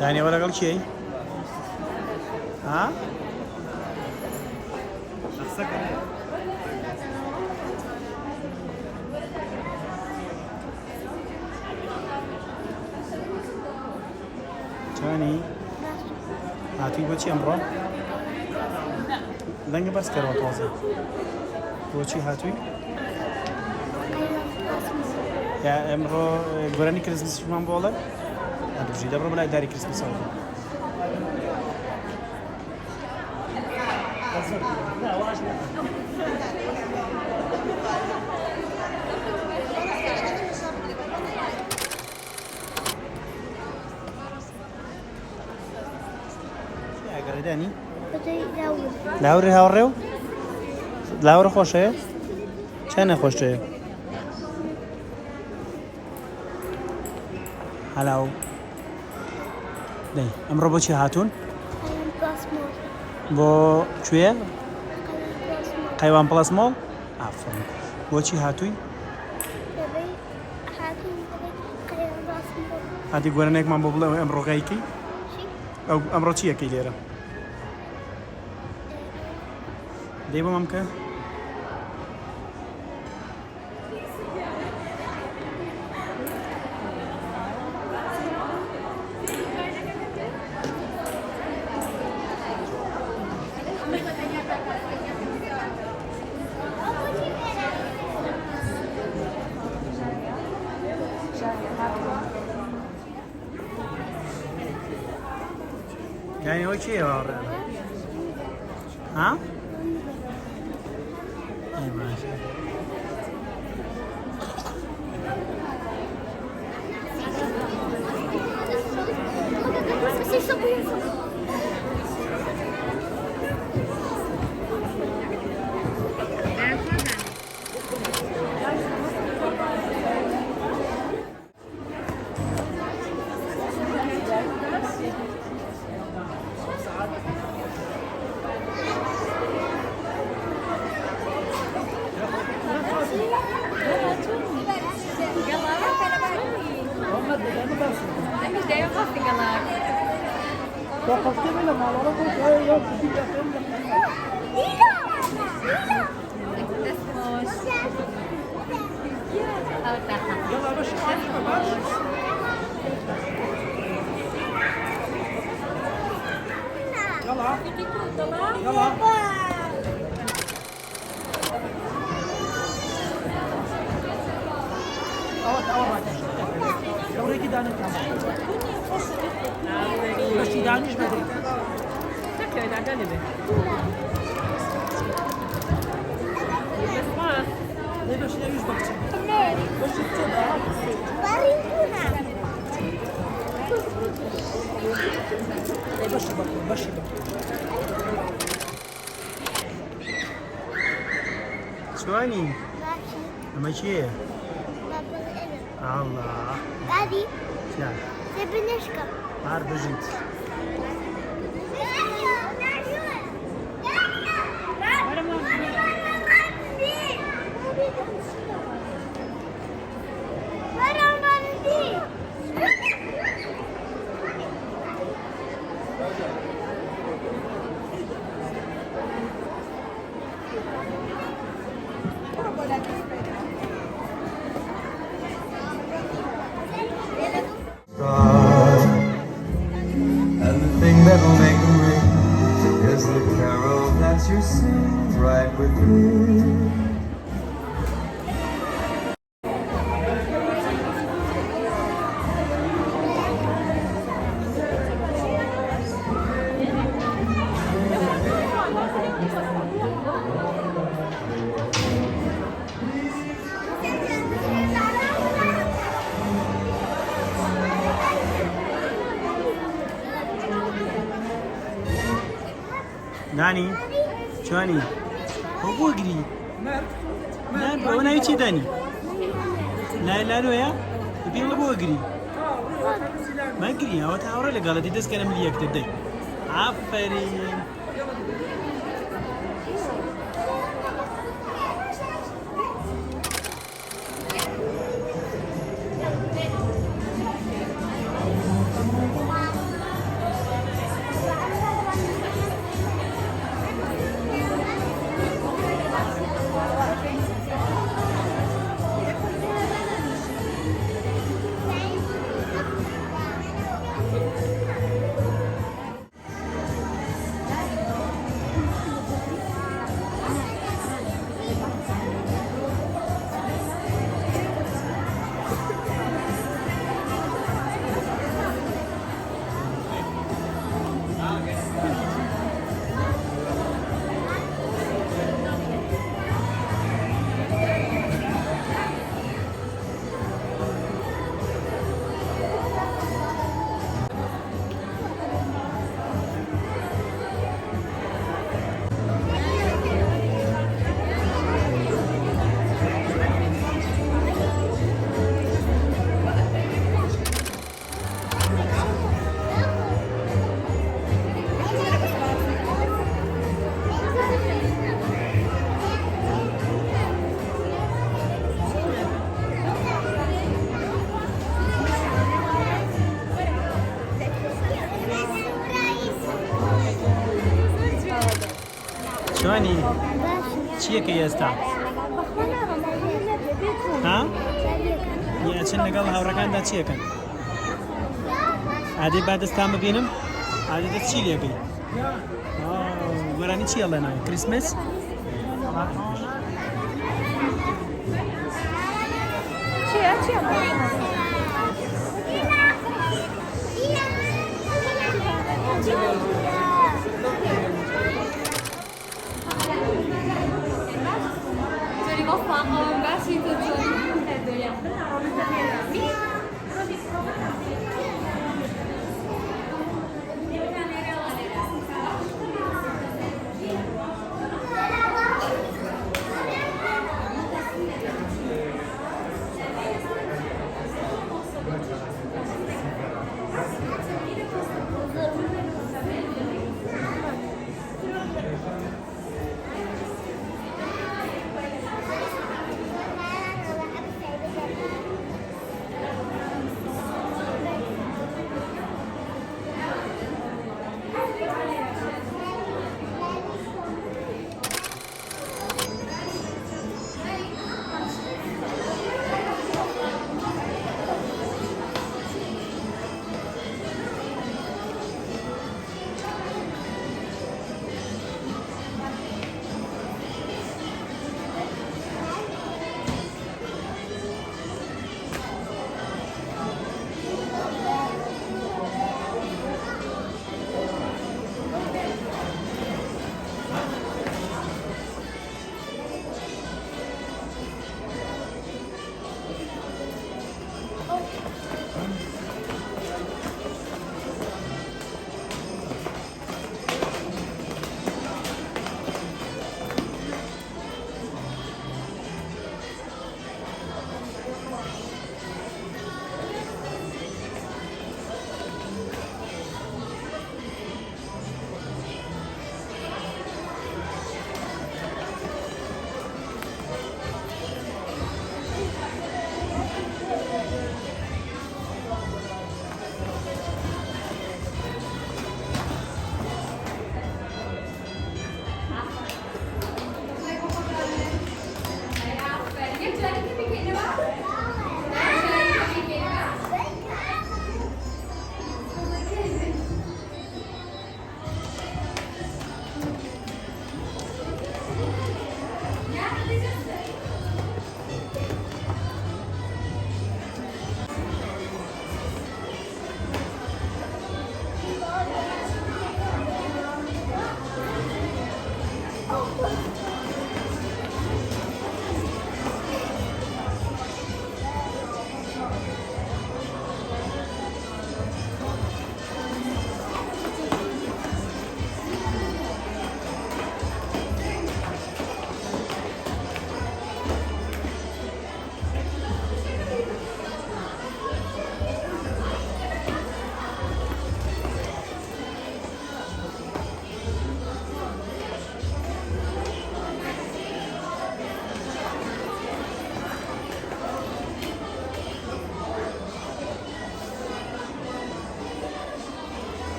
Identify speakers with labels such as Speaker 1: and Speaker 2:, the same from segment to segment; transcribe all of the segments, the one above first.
Speaker 1: يعني ولا قال شيء ها ثاني هاتي بوشي أمره دنگ بس کرو توزه بوشي هاتوي يا أمره قراني كريسمس شو من بوله هذا بجي دبر بلا داري كريسمس أول لا واش داني لاوري هاوريو لاور خوشه چنه خوشه هلاو دي امرو بو چی هاتون بو چویه قیوان پلاس مول آفرین بو چی هاتوی هاتی گورنک من بو بلا امرو گایکی او امرو چیه کی لیره ديبو ممكن يعني هو شيء ها شواني ماشي الله
Speaker 2: دادي
Speaker 1: شاف
Speaker 2: سيبنشكا
Speaker 1: عارف جيت
Speaker 3: And the thing that'll make them ring is the carol that you sing right with me.
Speaker 1: داني شواني هو بوقري لا وانا يجي داني لا لا لا يا بيلا بوقري ما قري هو تاور اللي قالت يدس كلام اللي يكتب عفرين چۆنی چیەکە ئێستا ها یاچن لەگەڵ هاوڕەکاندا چیەکەن عادی با دەستان ببینم عادی دەست چی لێبی وەرانی چی ئەڵێنەوە کریسمس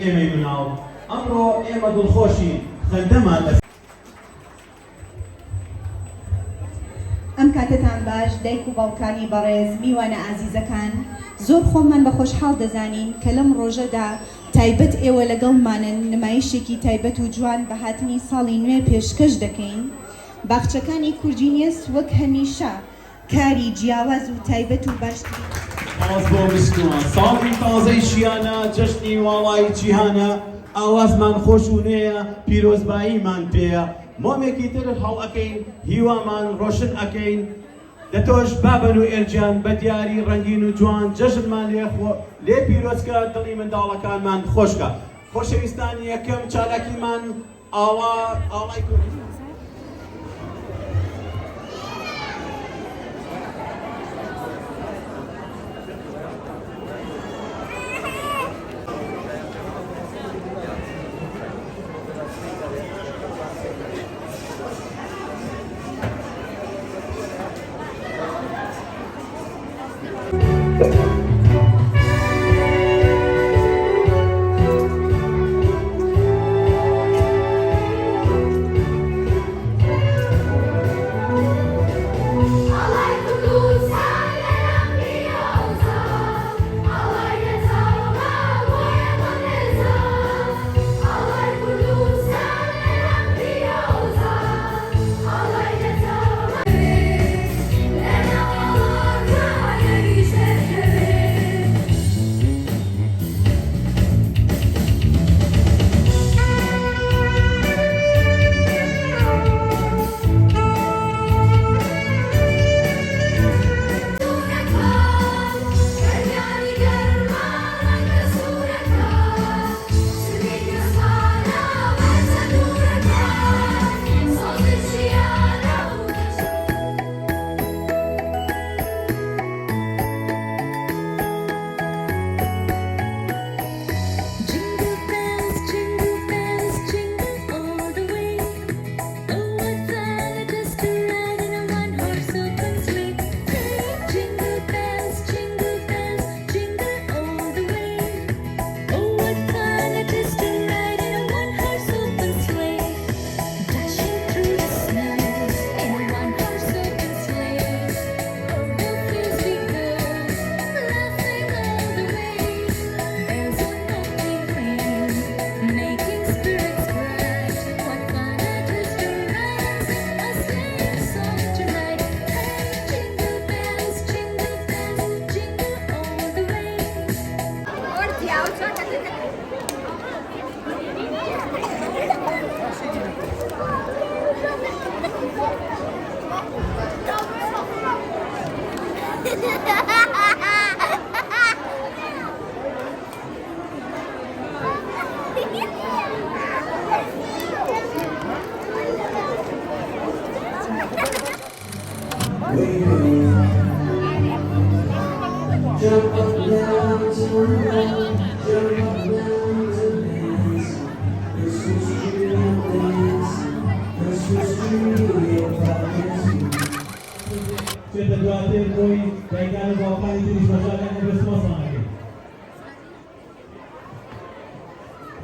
Speaker 2: ئێمەی مناڵ ئەمڕۆ ئێمە دڵخۆشی خەندەمان لە
Speaker 4: ئەم کاتتان باش دایک و باوکانی بەڕێز میوانە ئازیزەکان زۆر خۆمان بە خۆشحاڵ دەزانین کە لەم ڕۆژەدا تایبەت ئێوە لەگەڵمانن نمایشێکی تایبەت و جوان بە هاتنی ساڵی نوێ پێشکەش دەکەین. باخچەکانی کورجینیەس وەک هەمیشە کاری جیاواز و تایبەت و باشتری
Speaker 2: ئاواز بۆ بستووە ساڵی تازەی شیانە جەشنی واڵای جیهانە ئاوازمان خۆش و نوێیە پیرۆزباییمان پێیە مۆمێکی تر هەڵ ئەکەین هیوامان ڕۆشن ئەکەین دەتۆش بابن و ئێرجان بە دیاری ڕەنگین و جوان جەژنمان لێ پیرۆزکە دڵی منداڵەکانمان خۆشکە خۆشەویستانی یەکەم چالاکیمان ئاڵای کوردی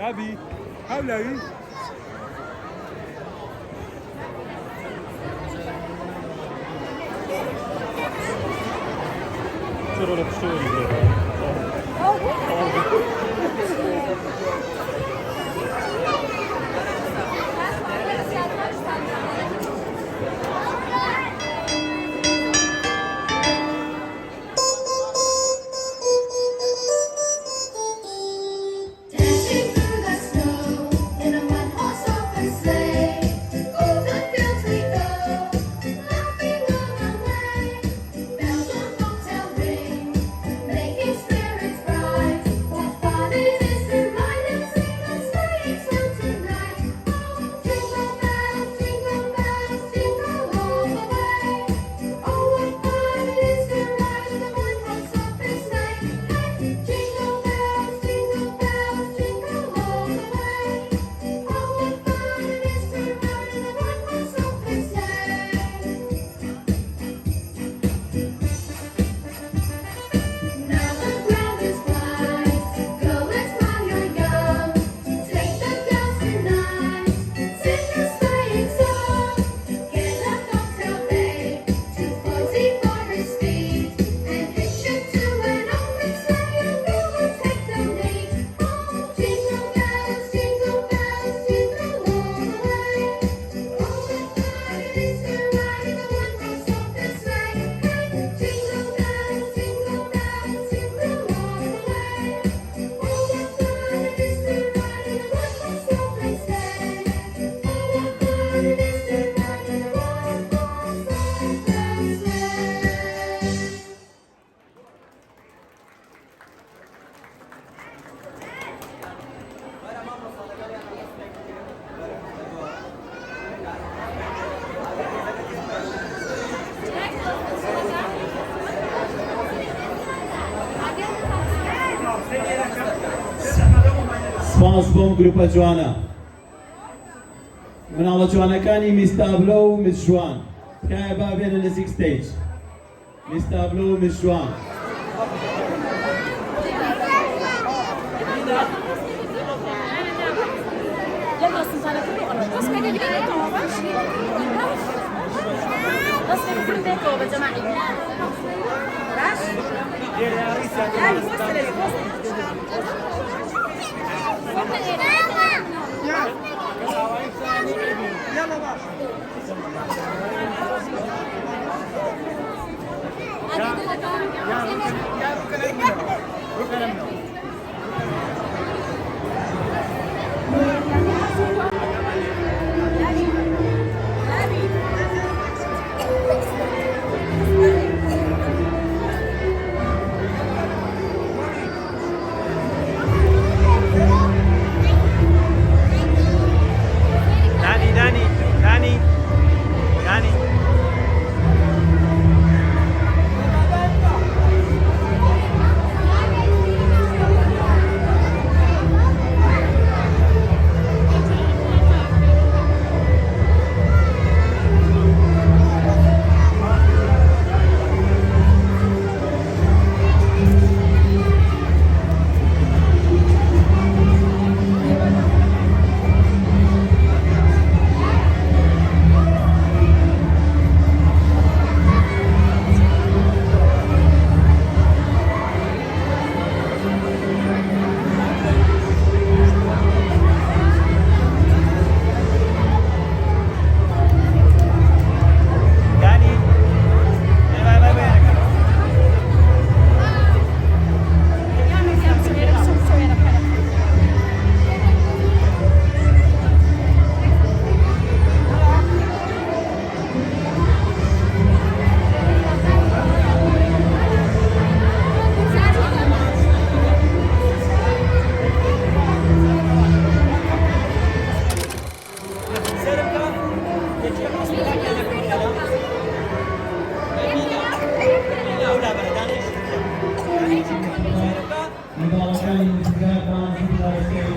Speaker 5: Abi, habla ahí.
Speaker 6: Bells on bobtail ring, making spirits bright.
Speaker 2: سپاس بۆم گروپە جوانە مناڵە جوانەکانی میستابلۆ و مزجوان تکایە با بێنە نزیک ستیج میستابلۆ و مزجوان
Speaker 1: دانی
Speaker 2: منداڵەکانی مزگەوتان زیندار ستیج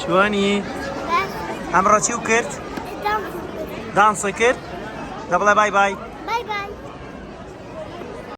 Speaker 1: شوانی ئەمڕۆ چی و کرد؟ دانسە کرد؟ دەبڵێ بای بای